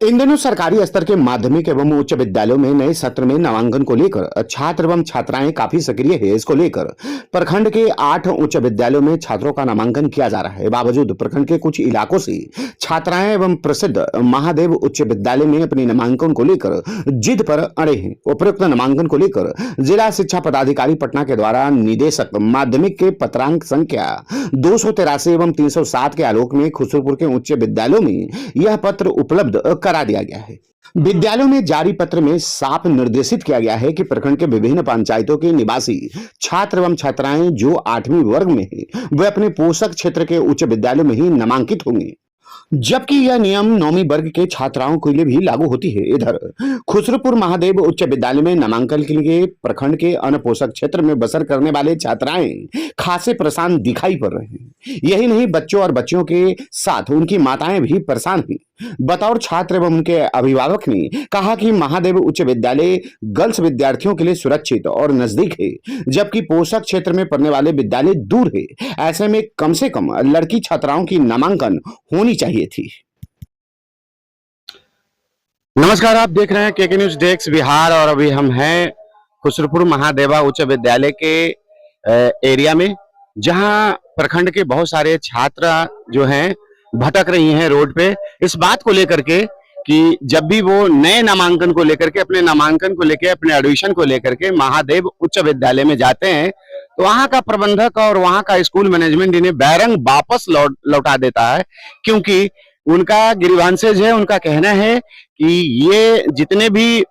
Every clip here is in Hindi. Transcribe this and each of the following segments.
इन दिनों सरकारी स्तर के माध्यमिक एवं उच्च विद्यालयों में नए सत्र में नामांकन को लेकर छात्र एवं छात्राएं काफी सक्रिय है। इसको लेकर प्रखंड के 8 उच्च विद्यालयों में छात्रों का नामांकन किया जा रहा है। बावजूद प्रखंड के कुछ इलाकों से छात्राएं एवं प्रसिद्ध महादेव उच्च विद्यालय में अपने नामांकन को लेकर जिद पर अड़े हैं। उपरोक्त नामांकन को लेकर जिला शिक्षा पदाधिकारी पटना के द्वारा निदेशक माध्यमिक के पत्रांक संख्या 283 एवं 307 के आलोक में खुसरूपुर के उच्च विद्यालयों में यह पत्र उपलब्ध करा दिया गया है। विद्यालयों में जारी पत्र में साफ निर्देशित किया गया है कि प्रखंड के विभिन्न पंचायतों के निवासी छात्र एवं छात्राएं जो 8वीं वर्ग में हैं, वे अपने पोषक क्षेत्र के उच्च विद्यालयों में ही नामांकित होंगे, जबकि यह नियम 9वीं वर्ग के छात्राओं के लिए भी लागू होती है। इधर खुसरूपुर महादेव उच्च विद्यालय में नामांकन के लिए प्रखंड के अन्य पोषक क्षेत्र में बसर करने वाले छात्राएं खासे परेशान दिखाई पड़ रहे हैं। यही नहीं, बच्चों और बच्चियों के साथ उनकी माताएं भी परेशान हैं। बतौर छात्र एवं उनके अभिभावक ने कहा कि महादेव उच्च विद्यालय गर्ल्स विद्यार्थियों के लिए सुरक्षित और नजदीक है, जबकि पोषक क्षेत्र में पढ़ने वाले विद्यालय दूर है। ऐसे में कम से कम लड़की छात्राओं की नामांकन होनी चाहिए थी। नमस्कार, आप देख रहे हैं केके न्यूज डेस्क बिहार और अभी हम हैं खुसरूपुर महादेवा उच्च विद्यालय के एरिया में, जहां प्रखंड के बहुत सारे छात्र जो हैं भटक रही हैं रोड पे इस बात को लेकर के कि जब भी वो नए नामांकन को लेकर के अपने नामांकन को लेकर अपने एडमिशन को लेकर के महादेव उच्च विद्यालय में जाते हैं तो वहां का प्रबंधक और वहां का स्कूल मैनेजमेंट इन्हें बैरंग वापस लौटा देता है, क्योंकि उनका ग्रीवांसेज है। उनका कहना है कि ये जितने भी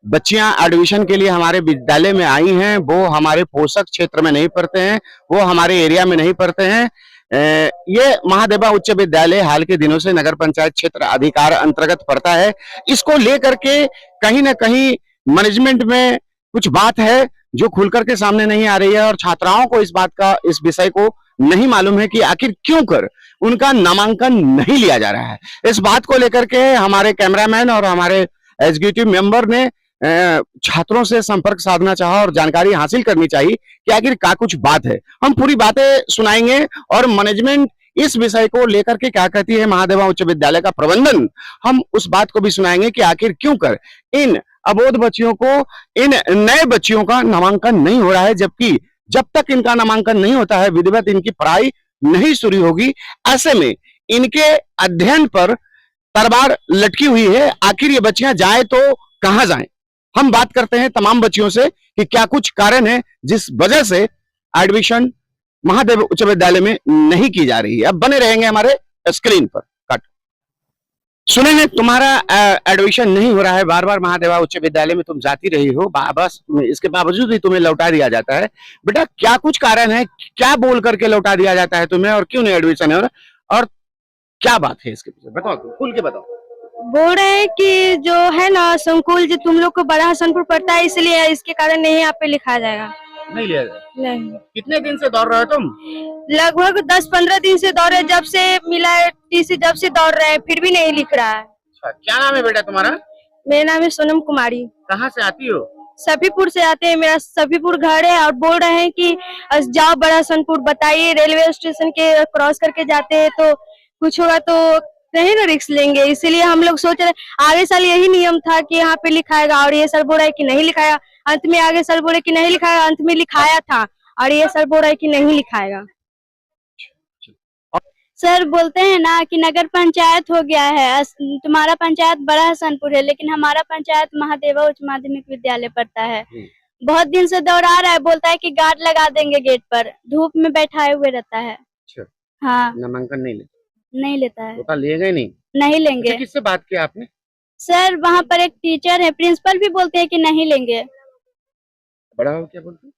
बच्चियां एडमिशन के लिए हमारे विद्यालय में आई हैं वो हमारे पोषक क्षेत्र में नहीं पढ़ते हैं, वो हमारे एरिया में नहीं पढ़ते हैं। ये महादेवा उच्च विद्यालय हाल के दिनों से नगर पंचायत क्षेत्र अधिकार अंतर्गत पड़ता है। इसको लेकर के कहीं ना कहीं मैनेजमेंट में कुछ बात है जो खुल करके सामने नहीं आ रही है और छात्राओं को इस विषय को नहीं मालूम है कि आखिर क्यों कर उनका नामांकन नहीं लिया जा रहा है। इस बात को लेकर के हमारे कैमरामैन और हमारे एग्जीक्यूटिव मेंबर ने छात्रों से संपर्क साधना चाहा और जानकारी हासिल करनी चाहिए कि आखिर क्या कुछ बात है। हम पूरी बातें सुनाएंगे और मैनेजमेंट इस विषय को लेकर के क्या कहती है, महादेवा उच्च विद्यालय का प्रबंधन, हम उस बात को भी सुनाएंगे कि आखिर क्यों कर इन अबोध बच्चियों को, इन नए बच्चियों का नामांकन नहीं हो रहा है, जबकि जब तक इनका नामांकन नहीं होता है विधिवत इनकी पढ़ाई नहीं शुरू होगी। ऐसे में इनके अध्ययन पर तलवार लटकी हुई है। आखिर ये बच्चियां जाए तो कहां जाएं? हम बात करते हैं तमाम बच्चियों से कि क्या कुछ कारण है जिस वजह से एडमिशन महादेव उच्च विद्यालय में नहीं की जा रही है। अब बने रहेंगे हमारे स्क्रीन पर। कट सुनेंगे, तुम्हारा एडमिशन नहीं हो रहा है, बार बार महादेवा उच्च विद्यालय में तुम जाती रही हो, बस इसके बावजूद भी तुम्हें लौटा दिया जाता है। बेटा क्या कुछ कारण है, क्या बोल करके लौटा दिया जाता है तुम्हें और क्यों नहीं एडमिशन है और क्या बात है इसके पीछे? बताओ, खुल के बताओ। बोल रहे हैं कि जो है ना संकुल जो तुम लोग को बड़ा हसनपुर पड़ता है, इसलिए इसके कारण नहीं यहाँ पे लिखा जाएगा। नहीं लिया जाएगा? नहीं। कितने दिन से दौड़ रहे हो तुम? लगभग 10-15 दिन से दौड़ रहे, जब से मिला है टीसी जब से दौड़ रहे हैं, फिर भी नहीं लिख रहा है। क्या नाम है बेटा तुम्हारा? मेरा नाम है सोनम कुमारी। कहाँ से आती हो? सफीपुर से आते हैं, मेरा सफीपुर घर है। और बोल रहे हैं कि जाओ बड़ा हसनपुर, बताइए रेलवे स्टेशन के क्रॉस करके जाते हैं तो कुछ होगा तो नहीं ना रिस्क लेंगे, इसीलिए हम लोग सोच रहे। आगे साल यही नियम था कि यहाँ पे लिखाएगा और ये सर बोल रहा है कि नहीं लिखाया। अंत में आगे सर बोले कि नहीं लिखाया, अंत में लिखाया था और ये सर बोल रहा है कि नहीं लिखाएगा। सर बोलते हैं ना कि नगर पंचायत हो गया है, तुम्हारा पंचायत बड़ा हसनपुर है लेकिन हमारा पंचायत महादेवा उच्च माध्यमिक विद्यालय पड़ता है। बहुत दिन से दौड़ा रहा है, बोलता है कि गार्ड लगा देंगे गेट पर, धूप में बैठाए हुए रहता है। हाँ, नामांकन नहीं लेता है। तो लेगा ही नहीं लेंगे। अच्छा, किससे बात किया आपने? सर वहाँ पर एक टीचर है, प्रिंसिपल भी बोलते हैं कि नहीं लेंगे। बड़ा हो क्या बोलते हैं?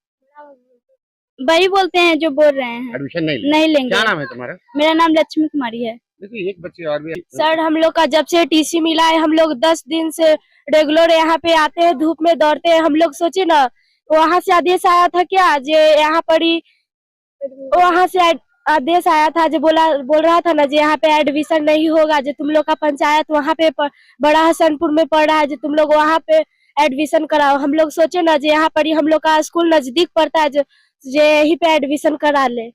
वही बोलते हैं जो बोल रहे हैं, एडमिशन नहीं लेंगे। क्या नाम है तुम्हारा? मेरा नाम लक्ष्मी कुमारी है। देखिए एक बच्चे और भी। सर हम लोग का जब से टीसी मिला है, हम लोग 10 दिन से रेगुलर यहाँ पे आते हैं, धूप में दौड़ते हैं। हम लोग सोचे ना वहाँ से आदेश आया था क्या, जो यहाँ पर ही वहाँ से आदेश आया था जो बोल रहा था ना जो यहाँ पे एडमिशन नहीं होगा, जो तुम लोग का पंचायत वहाँ पे बड़ा हसनपुर में पड़ रहा है, जो तुम लोग वहाँ पे एडमिशन कराओ। हम लोग सोचे ना जो यहाँ पर ही हम लोग का स्कूल नजदीक पड़ता है, जो यहीं पे एडमिशन करा ले।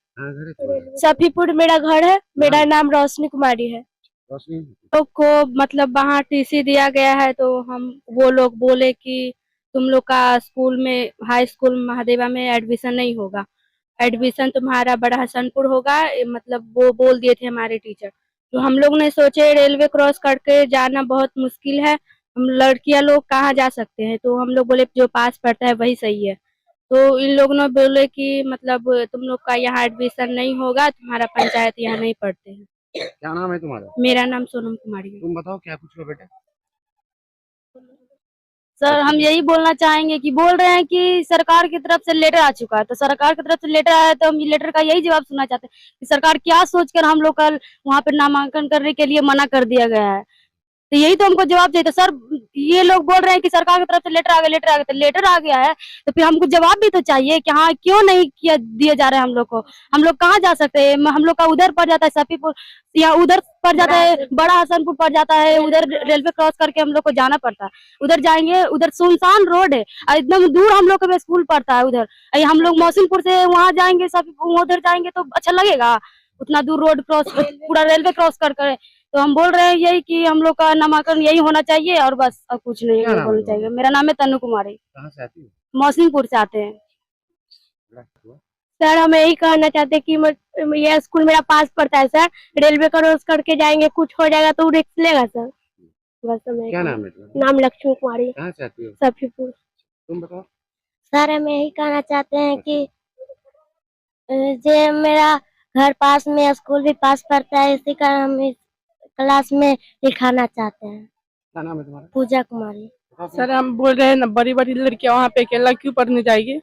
सफीपुर मेरा घर है, मेरा नाम रोशनी कुमारी है। रोशनी लोग को मतलब वहाँ टीसी दिया गया है, तो हम वो लोग बोले कि तुम लोग का स्कूल में, हाई स्कूल महादेवा में एडमिशन नहीं होगा, एडमिशन तुम्हारा बड़ा हसनपुर होगा, मतलब वो बोल दिए थे हमारे टीचर। तो हम लोग ने सोचे रेलवे क्रॉस करके जाना बहुत मुश्किल है, हम लड़कियां लोग कहाँ जा सकते हैं, तो हम लोग बोले जो पास पड़ता है वही सही है। तो इन लोगों ने बोले कि मतलब तुम लोग का यहाँ एडमिशन नहीं होगा, तुम्हारा पंचायत यहाँ नहीं पढ़ते हैं। क्या नाम है तुम्हारा? मेरा नाम सोनम कुमारी है। तुम बताओ क्या पूछ लो बेटा। सर हम यही बोलना चाहेंगे कि बोल रहे हैं कि सरकार की तरफ से लेटर आ चुका है, तो सरकार की तरफ से लेटर आया है तो हम ये लेटर का यही जवाब सुनना चाहते हैं कि सरकार क्या सोचकर हम लोग का वहाँ पे नामांकन करने के लिए मना कर दिया गया है। तो यही तो हमको जवाब चाहिए। तो सर ये लोग बोल रहे हैं कि सरकार की तरफ से लेटर आ गया, लेटर आ गया, तो लेटर आ गया है तो फिर हमको जवाब भी तो चाहिए कि हाँ क्यों नहीं किया दिए जा रहे हैं हम लोग को। हम लोग कहाँ जा सकते हैं, हम लोग का उधर पड़ जाता है सफीपुर, या उधर पड़ जाता है बड़ा हसनपुर पड़ जाता है, उधर रेलवे क्रॉस करके हम लोग को जाना पड़ता है। उधर जाएंगे, उधर सुनसान रोड है और एकदम दूर हम लोग का स्कूल पड़ता है उधर। हम लोग मौसिनपुर से वहाँ जाएंगे, सफीपुर उधर जाएंगे तो अच्छा लगेगा? उतना दूर रोड क्रॉस, पूरा रेलवे क्रॉस कर तो हम बोल रहे हैं यही कि हम लोग का नामांकन यही होना चाहिए और बस, और कुछ नहीं क्या नाम बोलना है चाहिए। मेरा नाम है तनु कुमारी, कहाँ से आती हो? मौसिनपुर से आते हैं। हुआ? सर हम यही कहना चाहते हैं कि ये स्कूल मेरा पास पड़ता है सर, रेलवे क्रॉस करके जाएंगे, कुछ हो जाएगा तो रिस्क लेगा सर। बस क्या नाम है तुम्हारा? नाम लक्ष्मी कुमारी, कहाँ से आती हो? सफीपुर। तुम बताओ। सर हम यही कहना चाहते हैं कि जे मेरा घर पास में, स्कूल भी पास पड़ता है, इसी कारण हम इस क्लास में लिखाना चाहते हैं। क्या नाम है तुम्हारा? पूजा कुमारी। सर हम बोल रहे हैं ना, बड़ी बड़ी लड़कियां वहाँ पे अकेला क्यों पढ़ने जाएगी?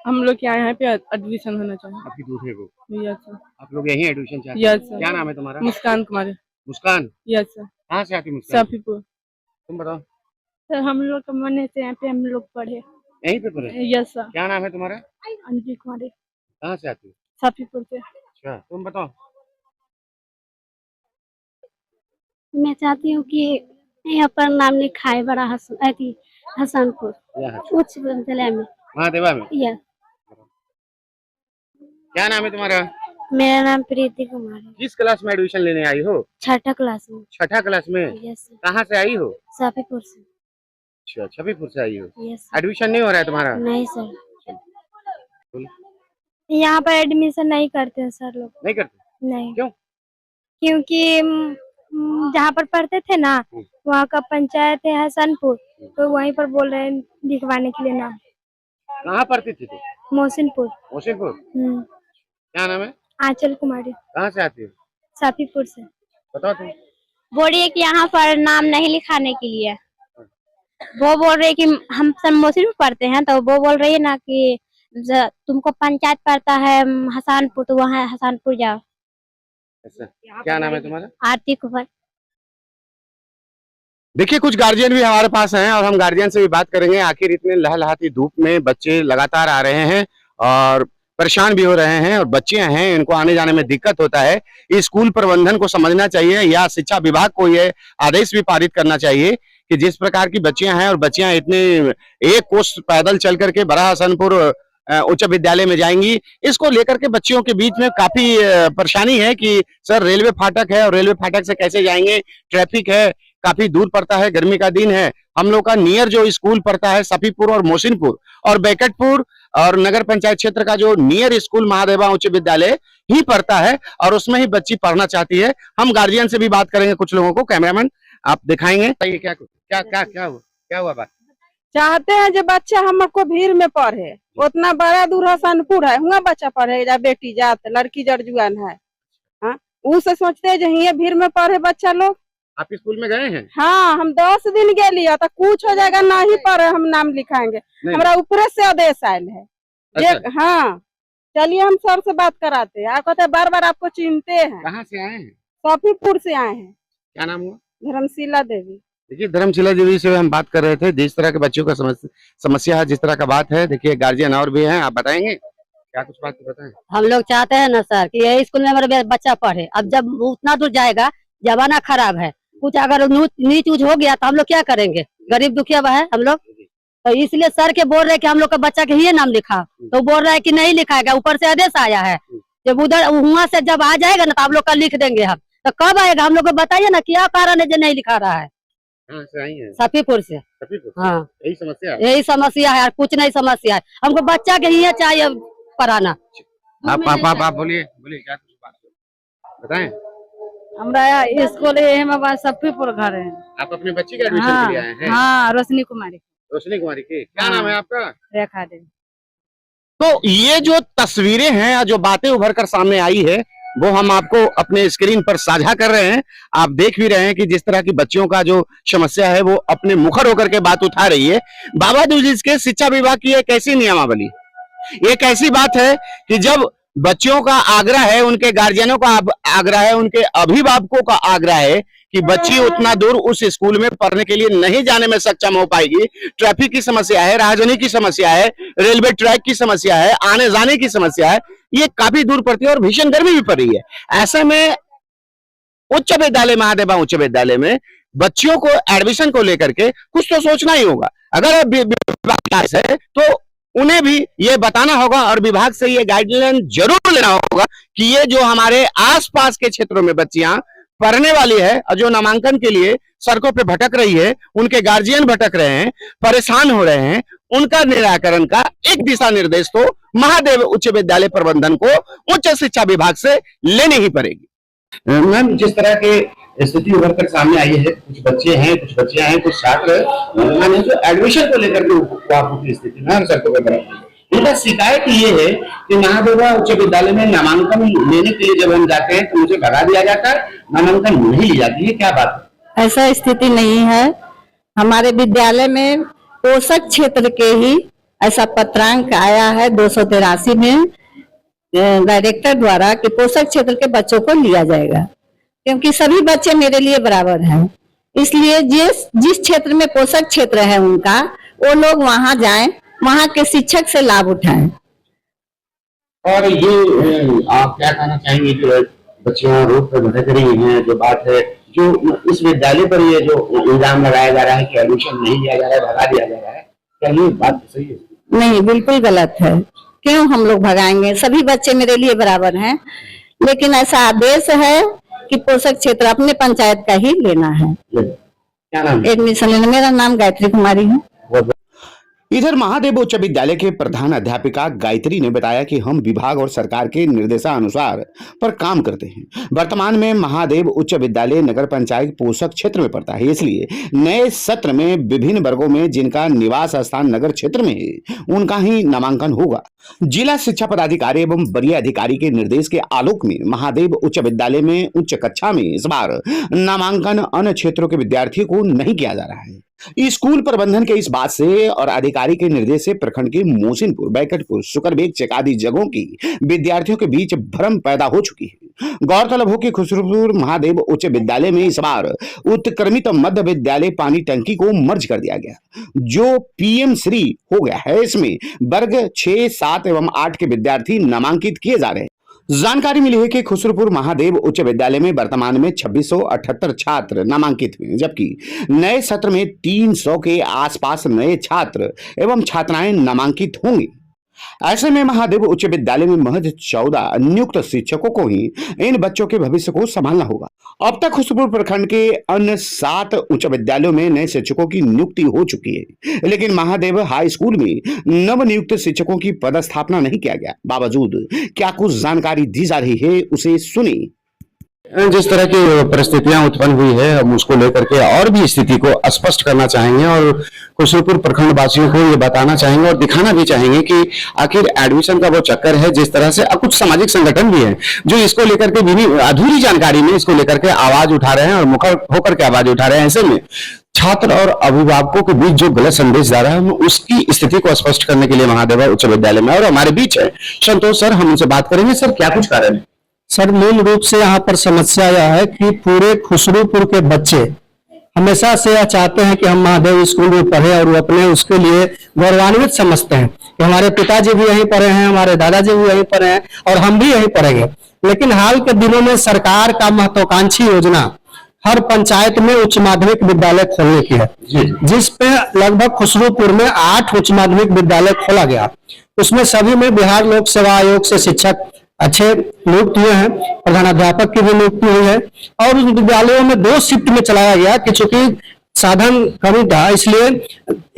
हम लोग यहाँ पे एडमिशन होना चाहिए। आपकी दूर है वो? Yes sir. आप लोग यहीं एडमिशन चाहते हैं? Yes sir. क्या नाम है तुम्हारा? मुस्कान कुमारी। मुस्कान। Yes sir. कहाँ से आती मुस्कान? सफीपुर। तुम बताओ। सर हम लोग का मन है से यहाँ पे हम लोग पढ़े। यहीं पे पढ़े? Yes sir. क्या नाम है तुम्हारा? अंजलि कुमारी, कहाँ से आती हो? सफीपुर से। अच्छा, तुम बताओ। मैं चाहती हूँ कि यहाँ पर नाम लिखाए बड़ा हसनपुर उच्च विद्यालय में। महादेवा में? यस। क्या नाम है तुम्हारा? मेरा नाम प्रीति कुमारी। किस क्लास में एडमिशन लेने आई हो? छठा क्लास में। छठा क्लास में? Yes sir. कहाँ से आई हो? सफीपुर से। अच्छा, छबीपुर से आई हो। Yes sir. एडमिशन नहीं हो रहा है तुम्हारा? नहीं सर, बोलो। यहाँ पर एडमिशन नहीं करते हैं सर लोग। नहीं करते? नहीं। क्यों? क्योंकि जहाँ पर पढ़ते थे ना, वहाँ का पंचायत है हसनपुर, तो वहीं पर बोल रहे हैं लिखवाने के लिए नाम। कहाँ पढ़ती थी तुम? मोहसिनपुर। मोहसिनपुर? क्या नाम है? आंचल कुमारी, कहाँ से आती हो? सफीपुर से। बताओ तुम। बोल रही है कि यहाँ पर नाम नहीं लिखाने के लिए। वो बोल रही है कि हम सब मोहसिनपुर पढ़ते हैं, तो वो बोल रही है ना कि तुमको पंचायत पड़ता है हसनपुर, तो वहाँ हसनपुर जाओ। अच्छा, क्या नाम है तुम्हारा? आरती कुमार। देखिए कुछ गार्जियन भी हमारे पास हैं और हम गार्जियन से भी बात करेंगे। आखिर इतने लहलहाती धूप में बच्चे लगातार आ रहे हैं और परेशान भी हो रहे हैं, और बच्चे हैं इनको आने जाने में दिक्कत होता है। इस स्कूल प्रबंधन को समझना चाहिए या शिक्षा विभाग को ये आदेश भी पारित करना चाहिए कि जिस प्रकार की बच्चियां हैं और बच्चियां इतने एक कोस पैदल चल करके बड़ा हसनपुर उच्च विद्यालय में जाएंगी, इसको लेकर के बच्चियों के बीच में काफी परेशानी है कि सर रेलवे फाटक है और रेलवे फाटक से कैसे जाएंगे, ट्रैफिक है, काफी दूर पड़ता है, गर्मी का दिन है। हम लोग का नियर जो स्कूल पड़ता है सफीपुर और मोहसिनपुर और बैकटपुर और नगर पंचायत क्षेत्र का जो नियर स्कूल महादेवा उच्च विद्यालय ही पड़ता है और उसमें ही बच्ची पढ़ना चाहती है। हम गार्जियन से भी बात करेंगे कुछ लोगों को। कैमरामैन आप दिखाएंगे क्या क्या क्या क्या हुआ बात? चाहते हैं जो बच्चा हमको भीड़ में पढ़े, उतना बड़ा दूर हसनपुर है, हुआ बच्चा पढ़े जा, बेटी जात लड़की जड़जुआन है, हाँ उसे सोचते हैं जो ये भीड़ में पढ़े बच्चा लोग। आप स्कूल में गए हैं? हाँ हम 10 दिन के लिए, तो कुछ हो जाएगा नहीं पढ़े, हम नाम लिखाएंगे। हमारा ऊपर से आदेश आयल है। अच्छा। हाँ चलिए हम सर से बात कराते हैं। आप कहते हैं बार बार आपको चिंते हैं। कहाँ से आए हैं? सफीपुर से आए हैं। क्या नाम हुआ? धर्मशिला देवी। देखिए धर्मशिला देवी से हम बात कर रहे थे। जिस तरह के बच्चों का समस्या है, जिस तरह का बात है, देखिए गार्जियन और भी हैं, आप बताएंगे क्या कुछ बात बताएं? हम लोग चाहते हैं ना सर कि यही स्कूल में हमारा बच्चा पढ़े। अब जब उतना दूर जाएगा, जमाना खराब है, कुछ अगर नीच ऊच हो गया तो हम लोग क्या करेंगे? गरीब दुखिया है हम लोग, तो इसलिए सर के बोल रहे कि हम लोग का बच्चा के ही नाम लिखा, तो बोल रहा है कि नहीं लिखाएगा। ऊपर से आदेश आया है, जब उधर वहाँ से जब आ जाएगा ना तो आप लोग का लिख देंगे हम। तो कब आएगा? हम लोग को बताइए ना, क्या कारण है जो नहीं लिखा रहा है। कहाँ से आई हैं? सफीपुर से। सफीपुर से? हाँ, यही समस्या है? यही समस्या है, कुछ नहीं समस्या है। हमको बच्चा के लिए चाहिए पढ़ाना। आप बोलिए क्या कुछ बात है? बताएं। हमारा स्कूल है, सफीपुर घर है। आप अपने बच्चे के एडमिशन के लिए आए हैं? हाँ, रोशनी कुमारी। रोशनी कुमारी के क्या नाम है आपका? रेखा देवी। तो ये जो तस्वीरें हैं, जो बातें उभर कर सामने आई है, वो हम आपको अपने स्क्रीन पर साझा कर रहे हैं। आप देख भी रहे हैं कि जिस तरह की बच्चियों का जो समस्या है वो अपने मुखर होकर के बात उठा रही है। बाबा दूजिस के शिक्षा विभाग की एक ऐसी नियमावली, एक ऐसी बात है कि जब बच्चियों का आग्रह है, उनके गार्जियनों का आग्रह है, उनके अभिभावकों का आग्रह है कि बच्ची उतना दूर उस स्कूल में पढ़ने के लिए नहीं जाने में सक्षम हो पाएगी, ट्रैफिक की समस्या है, राहजनी की समस्या है, रेलवे ट्रैक की समस्या है, आने जाने की समस्या है, ये काफी दूर पड़ती है और भीषण गर्मी भी पड़ रही है। ऐसे में उच्च विद्यालय, महादेवा उच्च विद्यालय में बच्चियों को एडमिशन को लेकर के कुछ तो सोचना ही होगा। अगर विभाग है तो उन्हें भी ये बताना होगा और विभाग से ये गाइडलाइन जरूर लेना होगा कि ये जो हमारे आसपास के क्षेत्रों में बच्चियां पढ़ने वाली है और जो नामांकन के लिए सड़कों पे भटक रही है, उनके गार्जियन भटक रहे हैं, परेशान हो रहे हैं, उनका निराकरण का एक दिशा निर्देश तो महादेव उच्च विद्यालय प्रबंधन को उच्च शिक्षा विभाग से लेनी ही पड़ेगी। मैम, जिस तरह के स्थिति उभर कर सामने आई है, कुछ बच्चे हैं, कुछ बच्चियां हैं, कुछ छात्र जो एडमिशन को लेकर के स्थिति में सड़कों पर बने, उनका शिकायत ये है कि महादेवा उच्च विद्यालय में नामांकन लेने के लिए जब हम जाते हैं तो मुझे भगा दिया जाता है, नामांकन नहीं ली जाती है। क्या बात है? ऐसा स्थिति नहीं है। हमारे विद्यालय में पोषक क्षेत्र के ही ऐसा पत्रांक आया है 283 में डायरेक्टर द्वारा कि पोषक क्षेत्र के बच्चों को लिया जाएगा, क्योंकि सभी बच्चे मेरे लिए बराबर हैं। इसलिए जिस क्षेत्र में पोषक क्षेत्र है उनका, वो लोग वहां जाएं, वहां के शिक्षक से लाभ उठाएं। और ये आप क्या कहना चाहेंगे कि बच्चियां रोड पर भटक रही हैं, जो बात है, जो इस विद्यालय पर ये जो इल्जाम लगाया जा रहा है कि एडमिशन नहीं लिया जा रहा है, भगा दिया जा रहा है, क्या ये बात सही है? नहीं, बिल्कुल गलत है। क्यों हम लोग भगाएंगे? सभी बच्चे मेरे लिए बराबर हैं, लेकिन ऐसा आदेश है कि पोषक क्षेत्र अपने पंचायत का ही लेना है। क्या नाम है? एडमिशन लेना। मेरा नाम गायत्री कुमारी है। इधर महादेव उच्च विद्यालय के प्रधान अध्यापिका गायत्री ने बताया कि हम विभाग और सरकार के निर्देशानुसार पर काम करते हैं। वर्तमान में महादेव उच्च विद्यालय नगर पंचायत पोषक क्षेत्र में पड़ता है, इसलिए नए सत्र में विभिन्न वर्गों में जिनका निवास स्थान नगर क्षेत्र में है, उनका ही नामांकन होगा। जिला शिक्षा पदाधिकारी एवं वरीय अधिकारी के निर्देश के आलोक में महादेव उच्च विद्यालय में उच्च कक्षा में इस बार नामांकन अन्य क्षेत्रों के विद्यार्थियों को नहीं किया जा रहा है। स्कूल प्रबंधन के इस बात से और अधिकारी के निर्देश से प्रखंड के मोहसिनपुर, बैकटपुर, सुकरबेग चेक आदि जगहों की विद्यार्थियों के बीच भ्रम पैदा हो चुकी है। गौरतलब हो कि खुसरूपुर महादेव उच्च विद्यालय में इस बार उत्क्रमित मध्य विद्यालय पानी टंकी को मर्ज कर दिया गया, जो PM श्री हो गया है। इसमें वर्ग 6, 7 एवं 8 के विद्यार्थी नामांकित किए जा रहे हैं। जानकारी मिली है कि खुसरूपुर महादेव उच्च विद्यालय में वर्तमान में 2678 छात्र नामांकित हुए, जबकि नए सत्र में 300 के आसपास नए छात्र एवं छात्राएं नामांकित होंगी। ऐसे में महादेव उच्च विद्यालय में महज 14 नियुक्त शिक्षकों को ही इन बच्चों के भविष्य को संभालना होगा। अब तक खुसरूपुर प्रखंड के अन्य 7 उच्च विद्यालयों में नए शिक्षकों की नियुक्ति हो चुकी है, लेकिन महादेव हाई स्कूल में नवनियुक्त शिक्षकों की पदस्थापना नहीं किया गया। बावजूद क्या कुछ जानकारी दी जा रही है, उसे सुनिए। जिस तरह की परिस्थितियां उत्पन्न हुई है, हम उसको लेकर के और भी स्थिति को स्पष्ट करना चाहेंगे और खुसरूपुर प्रखंड वासियों को ये बताना चाहेंगे और दिखाना भी चाहेंगे कि आखिर एडमिशन का वो चक्कर है, जिस तरह से कुछ सामाजिक संगठन भी हैं जो इसको लेकर के भी अधूरी जानकारी में इसको लेकर के आवाज उठा रहे हैं और मुखर होकर के आवाज उठा रहे हैं। ऐसे में छात्र और अभिभावकों के बीच जो गलत संदेश जा रहा है, उसकी स्थिति को स्पष्ट करने के लिए महादेवा उच्च विद्यालय में और हमारे बीच है संतोष सर, हम उनसे बात करेंगे। सर, क्या कुछ कारण है? सर, मूल रूप से यहाँ पर समस्या यह है कि पूरे खुसरूपुर के बच्चे हमेशा से यह चाहते हैं कि हम महादेव स्कूल में पढ़े और वो अपने उसके लिए गौरवान्वित समझते हैं कि हमारे पिताजी भी यहीं पढ़े हैं, हमारे दादाजी भी यहीं पढ़े हैं और हम भी यहीं पढ़ेंगे। लेकिन हाल के दिनों में सरकार का महत्वाकांक्षी योजना हर पंचायत में उच्च माध्यमिक विद्यालय खोलने की है, जिसपे लगभग खुसरूपुर में 8 उच्च माध्यमिक विद्यालय खोला गया। उसमें सभी में बिहार लोक सेवा आयोग से शिक्षक अच्छे नियुक्त हुए हैं, प्रधानाध्यापक की भी नियुक्ति हुई है और उस विद्यालयों में 2 शिफ्ट में चलाया गया कि चूंकि साधन कमी था, इसलिए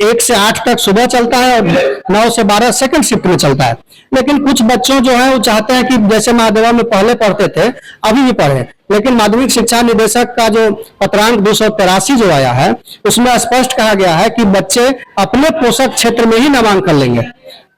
1 से 8 तक सुबह चलता है और 9 से 12 सेकंड शिफ्ट में चलता है। लेकिन कुछ बच्चों जो है वो चाहते हैं कि जैसे महादेवा में पहले पढ़ते थे अभी भी पढ़े, लेकिन माध्यमिक शिक्षा निदेशक का जो पत्रांक 283 जो आया है उसमें स्पष्ट कहा गया है कि बच्चे अपने पोषक क्षेत्र में ही नामांकन लेंगे।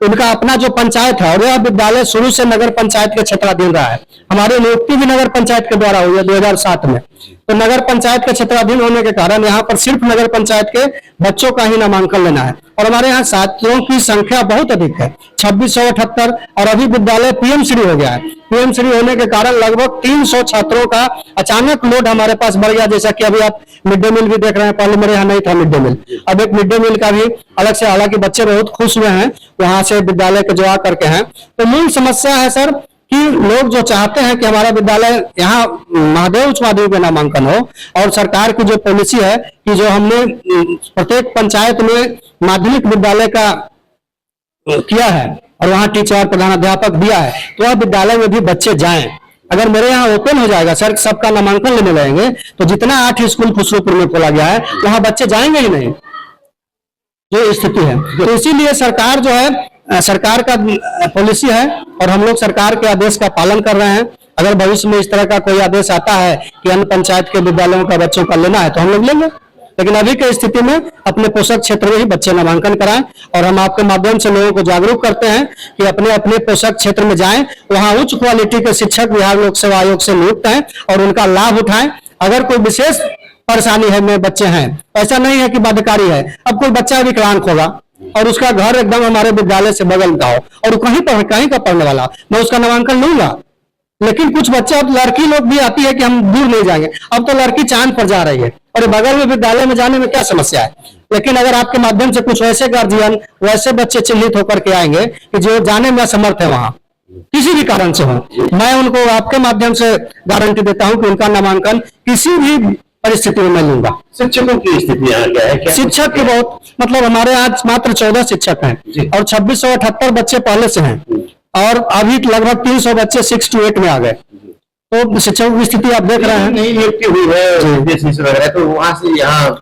उनका अपना जो पंचायत है, और यह विद्यालय शुरू से नगर पंचायत के क्षेत्राधीन रहा है। हमारी नियुक्ति भी नगर पंचायत के द्वारा हुई है 2007 में। तो नगर पंचायत के क्षेत्राधीन होने के कारण यहाँ पर सिर्फ नगर पंचायत के बच्चों का ही नामांकन लेना है और हमारे यहाँ छात्रों की संख्या बहुत अधिक है, 2678, और अभी विद्यालय पीएम श्री हो गया है। पीएम श्री होने के कारण लगभग 300 छात्रों का अचानक लोड हमारे पास बढ़ गया। जैसा कि अभी आप मिड डे मील भी देख रहे हैं, पहले मेरे यहाँ नहीं था मिड डे मील, अब एक मिड डे मील का भी अलग से, हालांकि बच्चे बहुत खुश हुए हैं वहां से विद्यालय के जो आ करके हैं। तो मूल समस्या है सर कि लोग जो चाहते हैं कि हमारा विद्यालय यहाँ महादेव उच्च माध्यमिक में नामांकन हो, और सरकार की जो पॉलिसी है कि जो हमने प्रत्येक पंचायत में माध्यमिक विद्यालय का किया है और वहाँ टीचर प्रधानाध्यापक दिया है, तो वह विद्यालय में भी बच्चे जाएं। अगर मेरे यहाँ ओपन हो जाएगा सर, सबका नामांकन लेने लगेंगे, तो जितना 8 स्कूल खुसरूपुर में खोला गया है वहाँ बच्चे जाएंगे ही नहीं, जो स्थिति है। तो इसीलिए सरकार जो है, सरकार का पॉलिसी है और हम लोग सरकार के आदेश का पालन कर रहे हैं। अगर भविष्य में इस तरह का कोई आदेश आता है कि अन्य पंचायत के विद्यालयों का बच्चों का लेना है तो हम लोग लेंगे, लेकिन अभी की स्थिति में अपने पोषक क्षेत्र में ही बच्चे नामांकन कराएं। और हम आपके माध्यम से लोगों को जागरूक करते हैं कि अपने अपने पोषक क्षेत्र में जाएं, वहां उच्च क्वालिटी के शिक्षक बिहार लोक सेवा आयोग से नियुक्त हैं और उनका लाभ उठाएं। अगर कोई विशेष परेशानी है में बच्चे हैं, ऐसा नहीं है कि बाध्यकारी है, अब कोई बच्चा विकलांग होगा और उसका घर एकदम हमारे विद्यालय से बगल का हो और कहीं का पढ़ने वाला, मैं उसका नामांकन लूंगा। लेकिन कुछ बच्चे, अब लड़की लोग भी आती है कि हम दूर नहीं जाएंगे, अब तो लड़की चांद पर जा रही है और बगल में विद्यालय में जाने में क्या समस्या है। लेकिन अगर आपके माध्यम से कुछ वैसे गार्जियन, वैसे बच्चे चिन्हित होकर के आएंगे कि जो जाने में असमर्थ है वहां किसी भी कारण से हो, मैं उनको आपके माध्यम से गारंटी देता हूं कि उनका नामांकन किसी भी परिस्थिति में मैं लूंगा। शिक्षकों की स्थिति यहाँ क्या है? शिक्षक के बहुत, मतलब हमारे यहाँ मात्र 14 शिक्षक हैं और 2678 बच्चे पहले से हैं और अभी लगभग 300 बच्चे 6 to 8 में आ गए। तो शिक्षकों की स्थिति आप देख रहे हैं, नई नियुक्ति हुई है तो वहां से यहाँ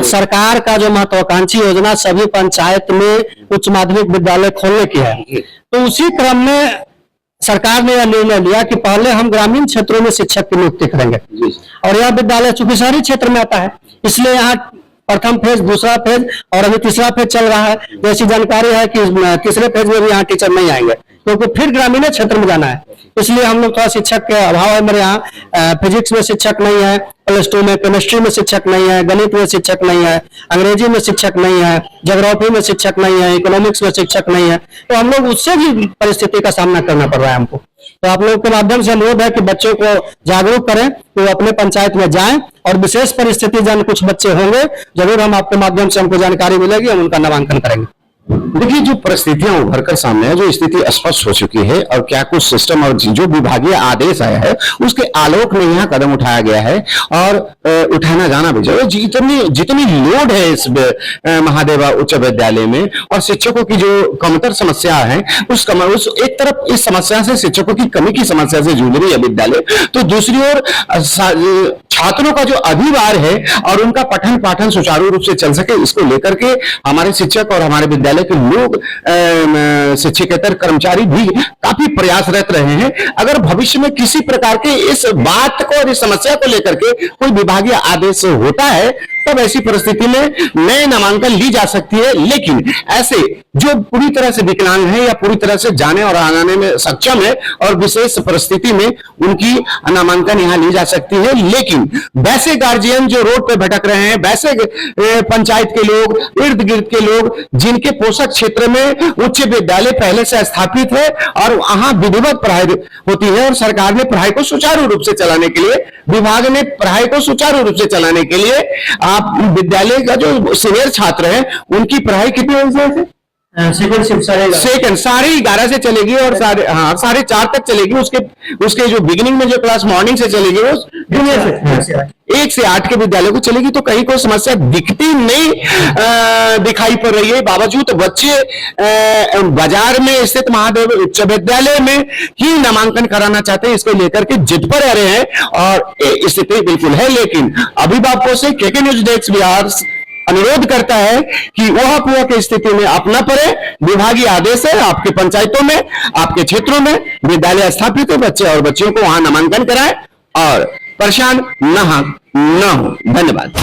सरकार का जो महत्वाकांक्षी योजना सभी पंचायत में उच्च माध्यमिक विद्यालय खोलने की है, तो उसी क्रम में सरकार ने यह निर्णय लिया कि पहले हम ग्रामीण क्षेत्रों में शिक्षक की नियुक्ति करेंगे और यह विद्यालय चूंकि शहरी क्षेत्र में आता है इसलिए यहाँ प्रथम फेज, दूसरा फेज और अभी तीसरा फेज चल रहा है। जैसी जानकारी है कि तीसरे फेज में भी यहाँ टीचर नहीं आएंगे क्योंकि फिर ग्रामीण क्षेत्र में जाना है, इसलिए हम लोग थोड़ा शिक्षक के अभाव है। मेरे यहाँ फिजिक्स में शिक्षक नहीं है, +2 में केमिस्ट्री में शिक्षक नहीं है, गणित में शिक्षक नहीं है, अंग्रेजी में शिक्षक नहीं है, ज्योग्राफी में शिक्षक नहीं है, इकोनॉमिक्स में शिक्षक नहीं है, तो हम लोग उससे भी परिस्थिति का सामना करना पड़ रहा है हमको। तो आप लोगों के माध्यम से अनुरोध है कि बच्चों को जागरूक करें कि वो अपने पंचायत में जाएं और विशेष परिस्थिति जन कुछ बच्चे होंगे, जरूर हम आपके माध्यम से हमको जानकारी मिलेगी, हम उनका नामांकन करेंगे। देखिए, जो परिस्थितियां उभर कर सामने है, जो स्थिति स्पष्ट हो चुकी है और क्या कुछ सिस्टम और जो विभागीय आदेश आया है उसके आलोक में यहाँ कदम उठाया गया है और उठाना जाना भी चाहिए। जितनी लोड है इस महादेवा उच्च विद्यालय में और शिक्षकों की जो कमतर समस्या है उस एक तरफ इस समस्या से, शिक्षकों की कमी की समस्या से जूझ रही है विद्यालय, तो दूसरी ओर छात्रों का जो अधिभार है और उनका पठन पाठन सुचारू रूप से चल सके, इसको लेकर के हमारे शिक्षक और हमारे विद्यालय के लोग, शिक्षकेतर कर्मचारी भी काफी प्रयासरत रहे हैं। अगर भविष्य में किसी प्रकार के इस बात को और इस समस्या को लेकर के कोई विभागीय आदेश होता है तब ऐसी परिस्थिति में नए नामांकन ली जा सकती है, लेकिन ऐसे जो पूरी तरह से विकलांग है या पूरी तरह से जाने और आने में सक्षम है और विशेष परिस्थिति में उनकी नामांकन यहाँ ली जा सकती है। लेकिन वैसे गार्जियन जो रोड पे भटक रहे हैं, वैसे पंचायत के लोग, इर्द गिर्द के लोग जिनके पोषक क्षेत्र में उच्च विद्यालय पहले से स्थापित है और वहां विधिवत पढ़ाई होती है और सरकार ने पढ़ाई को सुचारू रूप से चलाने के लिए, विभाग ने पढ़ाई को सुचारू रूप से चलाने के लिए आप विद्यालय का जो सीनियर छात्र है उनकी पढ़ाई कितने बजे से सेकंड शिफ्ट सेकंड 11:30 से चलेगी और 4:30 तक चलेगी। उसके जो बिगिनिंग में जो क्लास मॉर्निंग से चलेगी वो जूनियर से 1 से 8 के विद्यालय को चलेगी। तो कहीं कोई समस्या दिखती नहीं दिखाई पड़ रही है। बावजूद बच्चे बाजार में स्थित महादेव उच्च विद्यालय में ही नामांकन कराना चाहते हैं, इसको लेकर के जिद पर रहे हैं और स्थिति बिल्कुल है। लेकिन अभिभावकों से केके न्यूज डेस्क बिहार अनुरोध करता है कि वह पूर्व की स्थिति में अपना पड़े। विभागीय आदेश है, आपके पंचायतों में, आपके क्षेत्रों में विद्यालय स्थापित हो, बच्चे और बच्चियों को वहां नामांकन कराएं और परेशान न हो। धन्यवाद।